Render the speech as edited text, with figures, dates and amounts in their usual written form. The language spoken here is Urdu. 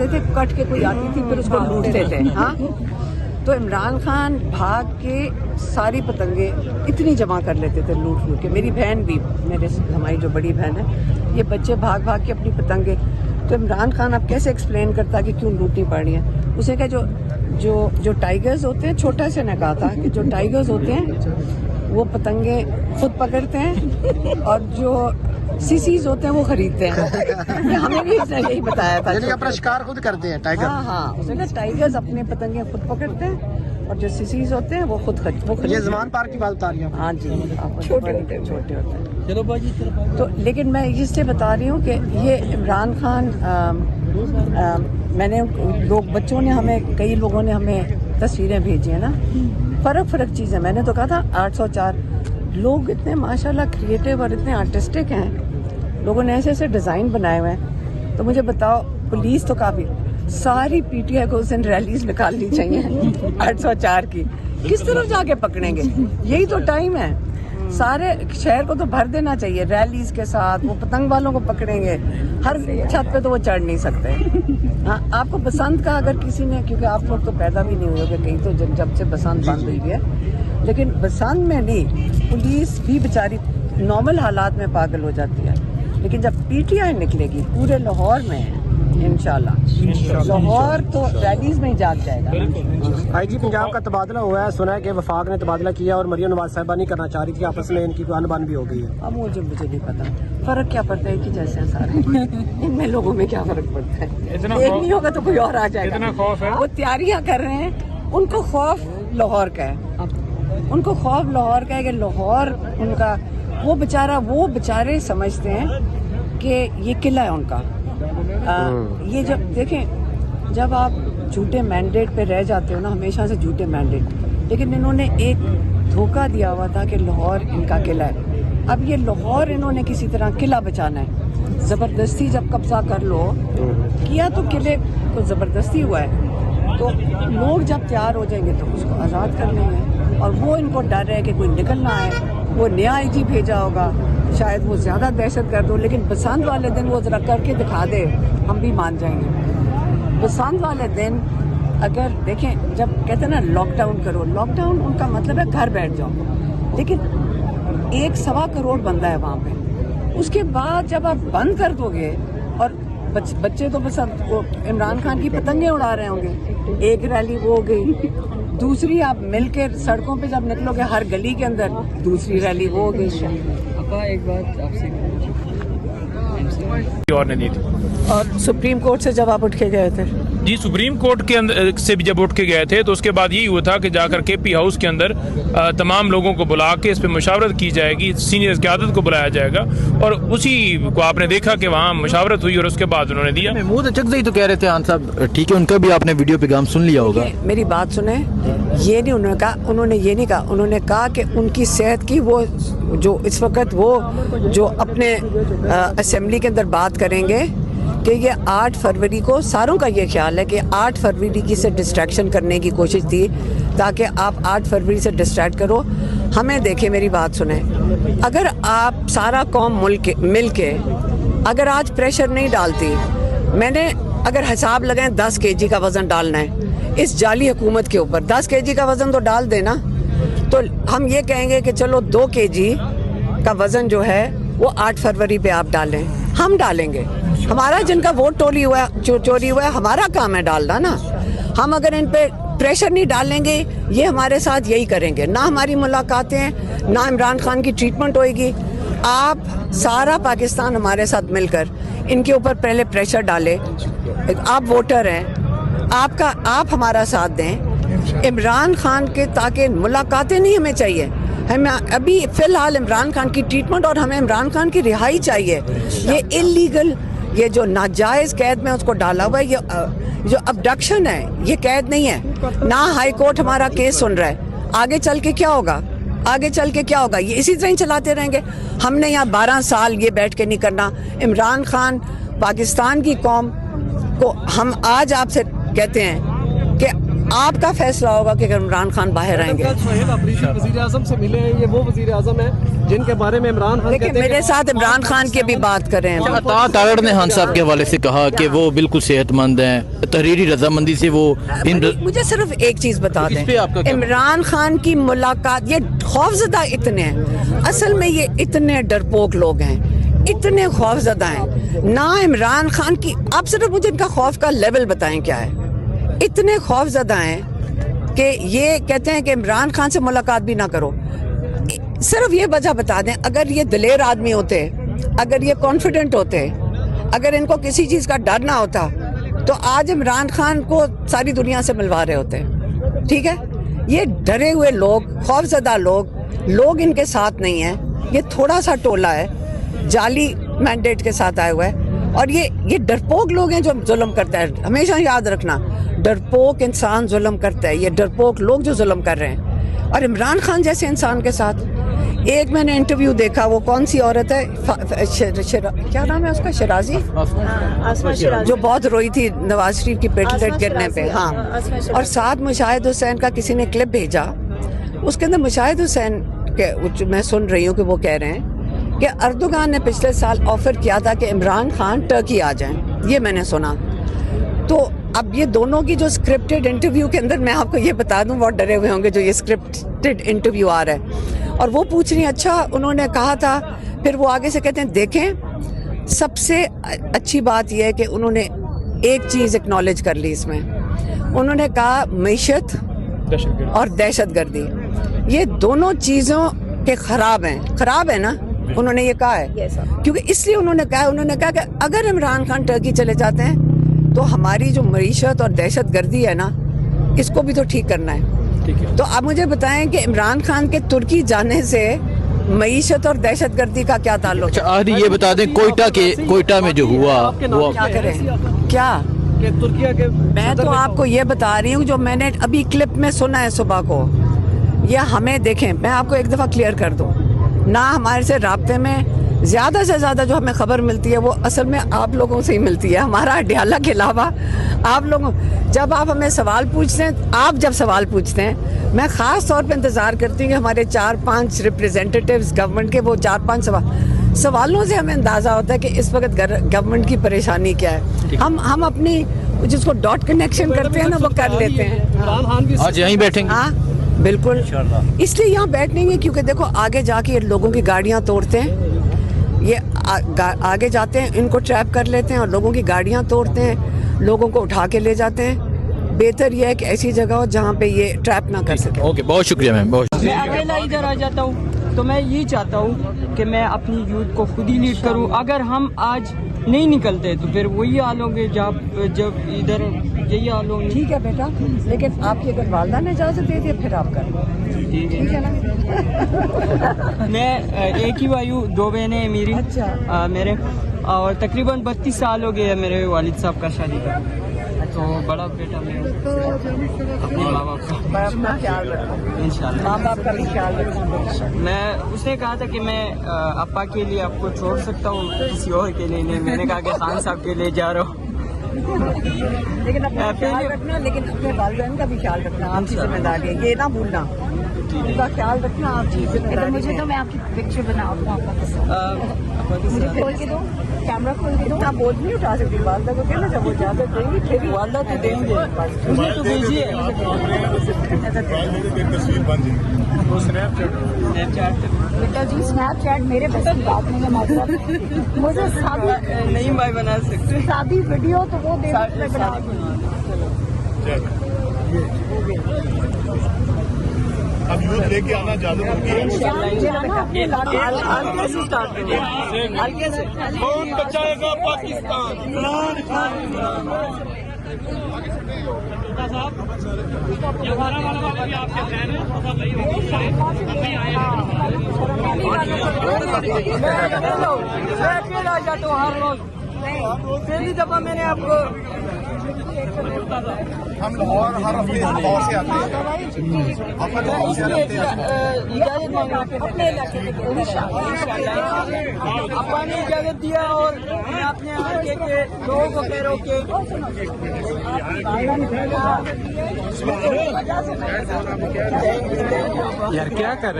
کرتے تھے, کٹ کے کوئی آتی تھی پھر اس کو لوٹتے تھے. ہاں, تو عمران خان بھاگ کے ساری پتنگیں اتنی جمع کر لیتے تھے لوٹ کے. میری بہن بھی, ہماری جو بڑی بہن ہے, یہ بچے بھاگ بھاگ کے اپنی پتنگیں. تو عمران خان اب کیسے ایکسپلین کرتا کہ کیوں لوٹنی پڑ رہی ہیں. اسے کہ جو ٹائیگرز ہوتے ہیں, چھوٹا سے نے کہا تھا کہ جو ٹائیگرز ہوتے ہیں وہ پتنگیں خود پکڑتے ہیں اور جو سیسیز ہوتے ہیں وہ خریدتے ہیں. ہمیں بھی اس نے یہی بتایا تھا. یعنی اپنا شکار خود کرتے ہیں ٹائیگر. ہاں, اس نے کہا ٹائیگرز اپنے پتنگیں خود پکڑتے ہیں اور جو سیسیز ہوتے ہیں وہ خود یہ زمان پارک کی بات بتا رہی ہیں. ہاں جی, چھوٹے ہوتے ہیں. چلو بھائی. تو لیکن میں اس سے بتا رہی ہوں کہ یہ عمران خان, میں نے بچوں نے ہمیں, کئی لوگوں نے ہمیں تصویریں بھیجی ہیں نا, فرق چیزیں. میں نے تو کہا تھا 804 لوگ اتنے ماشاءاللہ کریٹو اور اتنے آرٹسٹک ہیں, لوگوں نے ایسے ڈیزائن بنائے ہوئے ہیں. تو مجھے بتاؤ, پولیس تو کافی, ساری پی ٹی آئی کو اس دن ریلیز نکالنی چاہیے 804 کی. کس طرف جا کے پکڑیں گے؟ یہی تو ٹائم ہے. سارے شہر کو تو بھر دینا چاہیے ریلیز کے ساتھ. وہ پتنگ والوں کو پکڑیں گے, ہر چھت پہ تو وہ چڑھ نہیں سکتے. ہاں, آپ کو بسنت کا اگر کسی نے, کیونکہ آپ لوگ تو پیدا بھی نہیں ہوئے گے کہیں, تو جب سے بسنت بند ہوئی ہے, لیکن بسنت میں نہیں, پولیس بھی بیچاری نارمل حالات میں پاگل ہو جاتی ہے. لیکن جب پی ٹی آئی نکلے گی پورے لاہور میں انشاءاللہ, لاہور تو ریلیز میں ہی جاگ جائے گا. آئی جی پنجاب کا تبادلہ ہوا ہے, سنا ہے کہ وفاق نے تبادلہ کیا اور مریم نواز صاحبہ نہیں کرنا چاہ رہی تھی, آپس میں ان کی ان بن بھی ہو گئی ہے. اب مجھے نہیں پتا فرق کیا پڑتا ہے کہ جیسے سارے ان میں لوگوں میں کیا فرق پڑتا ہے. ایک نہیں ہوگا تو کوئی اور آ جائے گا. وہ تیاریاں کر رہے ہیں, ان کو خوف لاہور کا ہے, ان کو خوف لاہور کا ہے کہ لاہور ان کا, وہ بیچارے سمجھتے ہیں کہ یہ قلعہ ہے ان کا. یہ جب دیکھیں, جب آپ جھوٹے مینڈیٹ پہ رہ جاتے ہو نا, ہمیشہ سے جھوٹے مینڈیٹ, لیکن انہوں نے ایک دھوکہ دیا ہوا تھا کہ لاہور ان کا قلعہ ہے. اب یہ لاہور انہوں نے کسی طرح قلعہ بچانا ہے. زبردستی جب قبضہ کر لو کیا تو قلعے کو زبردستی ہوا ہے, تو لوگ جب تیار ہو جائیں گے تو اس کو آزاد کر لیں گے. اور وہ ان کو ڈر ہے کہ کوئی نکل نہ آئے. وہ نیا آئی جی بھیجا ہوگا, شاید وہ زیادہ دہشت گرد ہو, لیکن بسنت والے دن وہ ذرا کر کے دکھا دے, ہم بھی مان جائیں گے. بسنت والے دن اگر دیکھیں, جب کہتے ہیں نا لاک ڈاؤن کرو, لاک ڈاؤن ان کا مطلب ہے گھر بیٹھ جاؤ, لیکن 1.25 کروڑ بندہ ہے وہاں پہ. اس کے بعد جب آپ بند کر دو گے, اور بچے تو بس عمران خان کی پتنگیں اڑا رہے ہوں گے, ایک ریلی وہ ہو گئی, دوسری آپ مل کے سڑکوں پہ جب نکلو گے ہر گلی کے اندر, دوسری ریلی وہ ہو گئی. ایک بات آپ سے اور نے دی تھی, اور سپریم کورٹ سے جب آپ اٹھ کے گئے تھے, جی سپریم کورٹ کے اندر سے بھی جب اٹھ کے گئے تھے تو اس کے بعد یہی ہوا تھا کہ جا کر کے پی ہاؤس کے اندر تمام لوگوں کو بلا کے اس پہ مشاورت کی جائے گی, سینئر قیادت کو بلایا جائے گا, اور اسی کو آپ نے دیکھا کہ وہاں مشاورت ہوئی اور اس کے بعد انہوں نے دیا. محمود اچکزئی تو کہہ رہے تھے خان صاحب, ٹھیک ہے, ان کا بھی آپ نے ویڈیو پیغام سن لیا ہوگا. میری بات سنیں, یہ نہیں انہوں نے کہا, انہوں نے کہا کہ ان کی صحت کی, وہ جو اس وقت وہ جو اپنے اسمبلی کے اندر بات کریں گے کہ یہ 8 فروری کو, ساروں کا یہ خیال ہے کہ 8 فروری کی سے ڈسٹریکشن کرنے کی کوشش تھی تاکہ آپ 8 فروری سے ڈسٹریکٹ کرو. ہمیں دیکھیں, میری بات سنیں, اگر آپ سارا قوم مل کے اگر آج پریشر نہیں ڈالتی, میں نے اگر حساب لگائیں 10 kg کا وزن ڈالنا ہے اس جعلی حکومت کے اوپر, 10 kg کا وزن تو ڈال دینا, تو ہم یہ کہیں گے کہ چلو 2 kg کا وزن جو ہے وہ 8 فروری پہ آپ ڈالیں, ہم ڈالیں گے. ہمارا جن کا ووٹ چوری ہوا ہے, ہمارا کام ہے ڈالنا نا. ہم اگر ان پہ پریشر نہیں ڈالیں گے, یہ ہمارے ساتھ یہی کریں گے, نہ ہماری ملاقاتیں, نہ عمران خان کی ٹریٹمنٹ ہوئے گی. آپ سارا پاکستان ہمارے ساتھ مل کر ان کے اوپر پہلے پریشر ڈالے. آپ ووٹر ہیں, آپ ہمارا ساتھ دیں عمران خان کے, تاکہ ملاقاتیں نہیں ہمیں چاہیے, ہمیں ابھی فی الحال عمران خان کی ٹریٹمنٹ اور ہمیں عمران خان کی رہائی چاہیے. یہ انلیگل, یہ جو ناجائز قید میں اس کو ڈالا ہوا ہے, یہ جو ابڈکشن ہے, یہ قید نہیں ہے. نہ ہائی کورٹ ہمارا کیس سن رہا ہے. آگے چل کے کیا ہوگا, یہ اسی طرح ہی چلاتے رہیں گے. ہم نے یہاں 12 سال یہ بیٹھ کے نہیں کرنا. عمران خان, پاکستان کی قوم کو ہم آج آپ سے کہتے ہیں کہ آپ کا فیصلہ ہوگا کہ عمران خان باہر آئیں گے. وزیر اعظم سے ملے ہیں, یہ وہ وزیر اعظم ہیں جن کے بارے میں عمران خان لیکن میرے ساتھ عمران خان کی بھی بات کریں. عطا تاغڑ نے خان صاحب کے حوالے سے کہا کہ وہ بالکل صحت مند ہیں, تحریری رضامندی سے وہ مجھے صرف ایک چیز بتا اس پہ آپ کا دیں, کیا عمران خان کی ملاقات, یہ خوفزدہ اتنے ہیں, اصل میں یہ اتنے ڈرپوک لوگ ہیں, اتنے خوفزدہ ہیں. نہ عمران خان کی, آپ صرف مجھے ان کا خوف کا لیول بتائیں کیا ہے. اتنے خوفزدہ ہیں کہ یہ کہتے ہیں کہ عمران خان سے ملاقات بھی نہ کرو. صرف یہ وجہ بتا دیں, اگر یہ دلیر آدمی ہوتے, اگر یہ کانفیڈنٹ ہوتے, اگر ان کو کسی چیز کا ڈر نہ ہوتا تو آج عمران خان کو ساری دنیا سے ملوا رہے ہوتے. ٹھیک ہے, یہ ڈرے ہوئے لوگ, خوفزدہ لوگ ان کے ساتھ نہیں ہیں. یہ تھوڑا سا ٹولہ ہے, جعلی مینڈیٹ کے ساتھ آئے ہوئے ہیں, اور یہ ڈرپوک لوگ ہیں جو ظلم کرتا ہے. ہمیشہ یاد رکھنا, ڈرپوک انسان ظلم کرتا ہے, یہ ڈرپوک لوگ جو ظلم کر رہے ہیں. اور عمران خان جیسے انسان کے ساتھ ایک میں نے انٹرویو دیکھا, وہ کون سی عورت ہے, کیا نام ہے اس کا, شرازی, جو بہت روئی تھی نواز شریف کی پیٹلیٹ گرنے پہ. ہاں, اور ساتھ مشاہد حسین کا کسی نے کلپ بھیجا, اس کے اندر مشاہد حسین کے میں سن رہی ہوں کہ وہ کہہ رہے ہیں کہ اردوغان نے پچھلے سال آفر کیا تھا کہ عمران خان ٹرکی آ جائیں. یہ میں نے سنا. تو اب یہ دونوں کی جو اسکرپٹڈ انٹرویو کے اندر, میں آپ کو یہ بتا دوں, بہت ڈرے ہوئے ہوں گے جو یہ اسکرپٹڈ انٹرویو آ رہا ہے, اور وہ پوچھ رہی ہیں اچھا انہوں نے کہا تھا, پھر وہ آگے سے کہتے ہیں دیکھیں سب سے اچھی بات یہ ہے کہ انہوں نے ایک چیز اکنالج کر لی اس میں, انہوں نے کہا معیشت اور دہشت گردی, یہ دونوں چیزوں کے خراب ہیں نا, انہوں نے یہ کہا ہے. کیونکہ اس لیے انہوں نے کہا کہ اگر عمران خان ٹرکی چلے جاتے ہیں تو ہماری جو معیشت اور دہشت گردی ہے نا, اس کو بھی تو ٹھیک کرنا ہے. تو آپ مجھے بتائیں کہ عمران خان کے ترکی جانے سے معیشت اور دہشت گردی کا کیا تعلق ہے؟ آخری یہ بتا دیں, کوئٹہ میں جو ہوا وہ کیا کریں, کیا ترکیہ کے, میں تو آپ کو یہ بتا رہی ہوں جو میں نے ابھی کلپ میں سنا ہے صبح کو. یہ ہمیں دیکھیں, میں آپ کو ایک دفعہ کلیئر کر دوں, نہ ہمارے سے رابطے میں زیادہ سے زیادہ جو ہمیں خبر ملتی ہے وہ اصل میں آپ لوگوں سے ہی ملتی ہے. ہمارا اڈیالہ کے علاوہ آپ لوگوں, جب آپ ہمیں سوال پوچھتے ہیں, آپ جب سوال پوچھتے ہیں, میں خاص طور پہ انتظار کرتی ہوں کہ ہمارے 4-5 ریپریزنٹیٹیوز گورنمنٹ کے, وہ 4-5 سوالوں سے ہمیں اندازہ ہوتا ہے کہ اس وقت گورنمنٹ کی پریشانی کیا ہے. ہم اپنی جس کو ڈاٹ کنیکشن کرتے ہیں نا, وہ کر لیتے ہیں. آج یہیں بیٹھیں گے. ہاں بالکل, اس لیے یہاں بیٹھیں گے کیونکہ دیکھو آگے جا کے یہ لوگوں کی گاڑیاں توڑتے ہیں, یہ آگے جاتے ہیں, ان کو ٹریپ کر لیتے ہیں اور لوگوں کی گاڑیاں توڑتے ہیں, لوگوں کو اٹھا کے لے جاتے ہیں. بہتر یہ ہے کہ ایسی جگہ ہو جہاں پہ یہ ٹریپ نہ کر سکے. اوکے, بہت شکریہ میم, بہت میں اکیلا ادھر آ جاتا ہوں, تو میں یہ چاہتا ہوں کہ میں اپنی یوتھ کو خود ہی لیڈ کروں. اگر ہم آج نہیں نکلتے تو پھر وہی حال ہوں گے جب ادھر یہی حال ہوں گے. ٹھیک ہے بیٹا, لیکن آپ کی اگر والدہ نے اجازت دے دی پھر آپ کریں. ٹھیک ہے نا. میں ایک ہی بھائی ہوں, 2 بہنیں ہیں میری. اچھا. میرے اور تقریباً 32 سال ہو گئے ہیں میرے والد صاحب کا شادی کا. تو بڑا بیٹا میں اپنے ماں باپ کا اپنا خیال رکھو, انشاءاللہ. ماں باپ کا بھی خیال رکھنا. میں اس نے کہا تھا کہ میں ابا کے لیے آپ کو چھوڑ سکتا ہوں, کسی اور کے لیے نہیں. میں نے کہا کہ خان صاحب کے لیے جا رہا ہوں. لیکن اپنا خیال رکھنا, لیکن اپنے والدین کا بھی خیال رکھنا, آپ کی ذمہ داری ہے, یہ نہ بھولنا. ان کا خیال رکھنا آپ کی ذمہ داری. مجھے تو میں آپ کی پکچر بناؤں گا آپ کا کھول کے دو, کیمرہ کھول کے دو. آپ بوجھ نہیں اٹھا سکتی, والدہ کو کہنا جب وہ اجازت دیں گی پھر والدہ تو دیں گے, مجھے تو بھیجیے. بیٹا جی اسنیپ چیٹ میرے بس کی بات نہیں ہے, معذرت مجھے سادی نہیں بھائی بنا سکتے. سادی ویڈیو تو وہ دے میں بنا اب یوتھ لے کے آنا زیادہ ہلکے سے اسٹارٹ کریں, ہلکے سے. کون بچائے گا پاکستان؟ میں اکیلا جاتا ہوں ہر روز. پہلی دفعہ میں نے آپ کو ہم لاہور ہر ہفتے لاہور سے آتے ہیں. اجازت مانگا اپنے علاقے میں, ابا نے اجازت دیا اور میں اپنے علاقے کے لوگوں کو کہہ رہا ہوں کہ یار کیا کر رہے